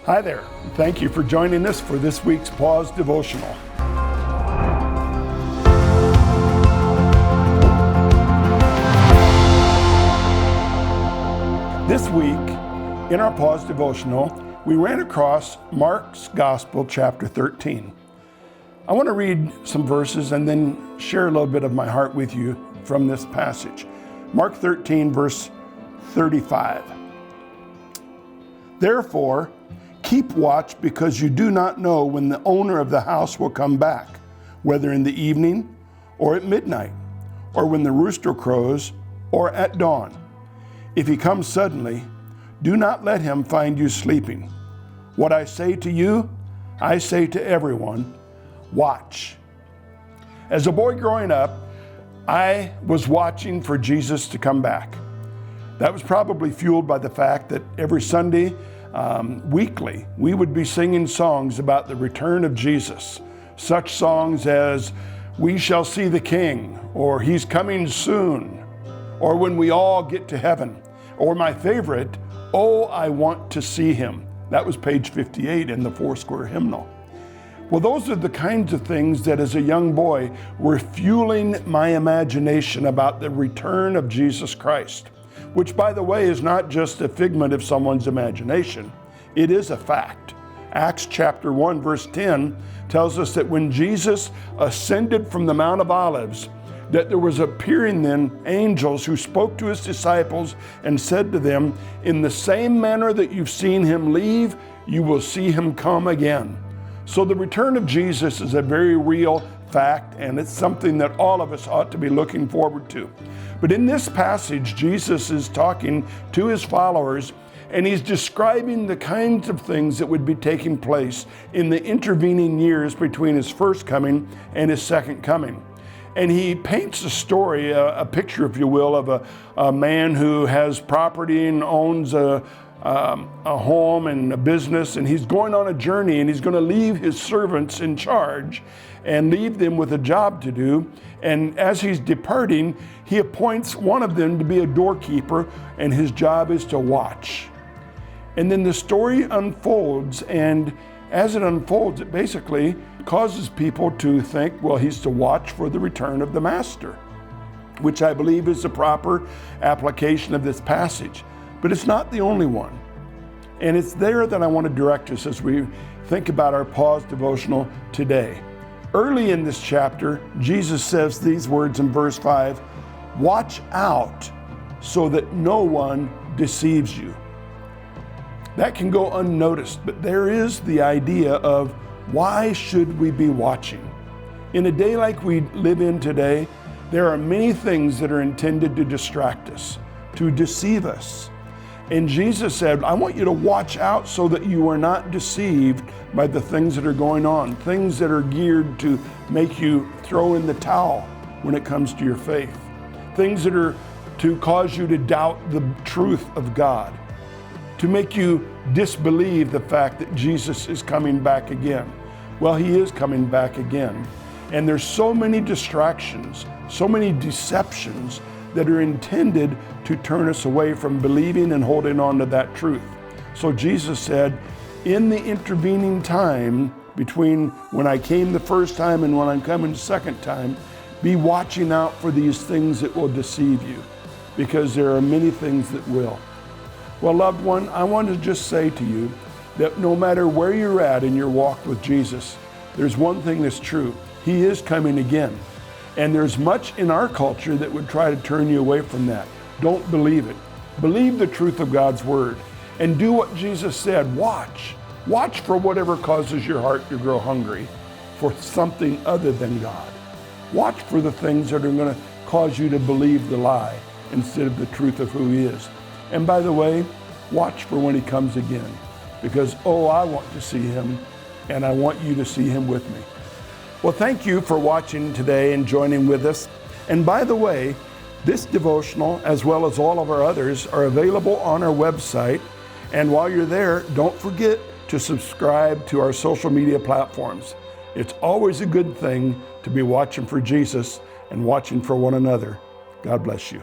Hi there. Thank you for joining us for this week's Pause Devotional. This week, in our Pause Devotional, we ran across Mark's Gospel, chapter 13. I want to read some verses and then share a little bit of my heart with you from this passage. Mark 13, verse 35. Therefore, keep watch, because you do not know when the owner of the house will come back, whether in the evening or at midnight, or when the rooster crows, or at dawn. If he comes suddenly, do not let him find you sleeping. What I say to you, I say to everyone, watch. As a boy growing up, I was watching for Jesus to come back. That was probably fueled by the fact that every Sunday, weekly, we would be singing songs about the return of Jesus. Such songs as, "We Shall See the King," or "He's Coming Soon," or "When We All Get to Heaven," or my favorite, "Oh, I Want to See Him." That was page 58 in the Foursquare hymnal. Well, those are the kinds of things that as a young boy were fueling my imagination about the return of Jesus Christ. Which, by the way, is not just a figment of someone's imagination. It is a fact. Acts chapter 1, verse 10 tells us that when Jesus ascended from the Mount of Olives, that there was appearing then angels who spoke to his disciples and said to them, "In the same manner that you've seen him leave, you will see him come again." So the return of Jesus is a very real fact, and it's something that all of us ought to be looking forward to. But in this passage, Jesus is talking to his followers, and he's describing the kinds of things that would be taking place in the intervening years between his first coming and his second coming. And he paints a story, a picture, if you will, of a man who has property and owns a home and a business, and he's going on a journey, and he's going to leave his servants in charge and leave them with a job to do. And as he's departing, he appoints one of them to be a doorkeeper, and his job is to watch. And then the story unfolds, and as it unfolds, it basically causes people to think, well, he's to watch for the return of the master, which I believe is the proper application of this passage. But it's not the only one. And it's there that I want to direct us as we think about our Pause Devotional today. Early in this chapter, Jesus says these words in verse 5, "Watch out so that no one deceives you." That can go unnoticed, but there is the idea of why should we be watching? In a day like we live in today, there are many things that are intended to distract us, to deceive us. And Jesus said, I want you to watch out so that you are not deceived by the things that are going on, things that are geared to make you throw in the towel when it comes to your faith, things that are to cause you to doubt the truth of God, to make you disbelieve the fact that Jesus is coming back again. Well, he is coming back again. And there's so many distractions, so many deceptions that are intended to turn us away from believing and holding on to that truth. So Jesus said, in the intervening time between when I came the first time and when I'm coming the second time, be watching out for these things that will deceive you, because there are many things that will. Well, loved one, I want to just say to you that no matter where you're at in your walk with Jesus, there's one thing that's true. He is coming again. And there's much in our culture that would try to turn you away from that. Don't believe it. Believe the truth of God's word and do what Jesus said. Watch. Watch for whatever causes your heart to grow hungry for something other than God. Watch for the things that are going to cause you to believe the lie instead of the truth of who he is. And by the way, watch for when he comes again, because, I want to see him, and I want you to see him with me. Well, thank you for watching today and joining with us. And by the way, this devotional, as well as all of our others, are available on our website. And while you're there, don't forget to subscribe to our social media platforms. It's always a good thing to be watching for Jesus and watching for one another. God bless you.